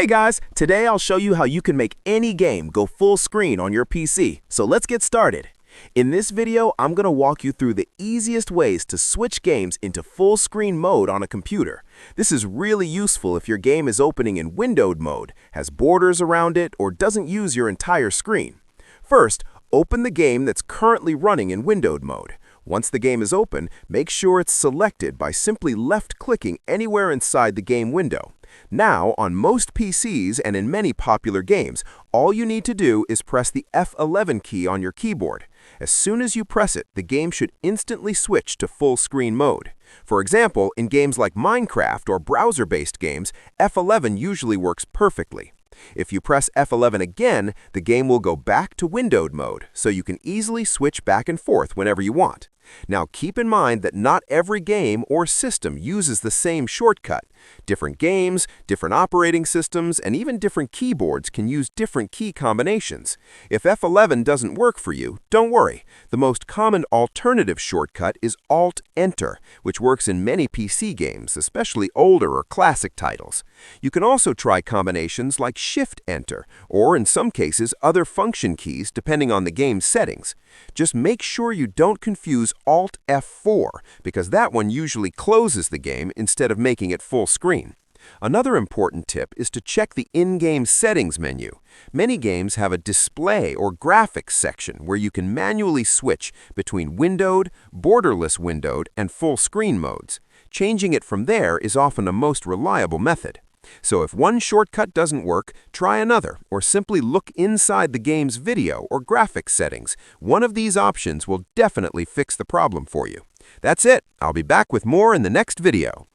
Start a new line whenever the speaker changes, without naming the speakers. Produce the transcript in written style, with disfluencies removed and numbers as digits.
Hey guys, today I'll show you how you can make any game go full screen on your PC. So let's get started. In this video, I'm going to walk you through the easiest ways to switch games into full screen mode on a computer. This is really useful if your game is opening in windowed mode, has borders around it, or doesn't use your entire screen. First, open the game that's currently running in windowed mode. Once the game is open, make sure it's selected by simply left-clicking anywhere inside the game window. Now, on most PCs and in many popular games, all you need to do is press the F11 key on your keyboard. As soon as you press it, the game should instantly switch to full screen mode. For example, in games like Minecraft or browser-based games, F11 usually works perfectly. If you press F11 again, the game will go back to windowed mode, so you can easily switch back and forth whenever you want. Now keep in mind that not every game or system uses the same shortcut. Different games, different operating systems, and even different keyboards can use different key combinations. If F11 doesn't work for you, don't worry. The most common alternative shortcut is Alt-Enter, which works in many PC games, especially older or classic titles. You can also try combinations like Shift-Enter, or in some cases, other function keys depending on the game's settings. Just make sure you don't confuse Alt F4, because that one usually closes the game instead of making it full screen. Another important tip is to check the in-game settings menu. Many games have a display or graphics section where you can manually switch between windowed, borderless windowed, and full screen modes. Changing it from there is often a most reliable method. So if one shortcut doesn't work, try another, or simply look inside the game's video or graphics settings. One of these options will definitely fix the problem for you. That's it. I'll be back with more in the next video.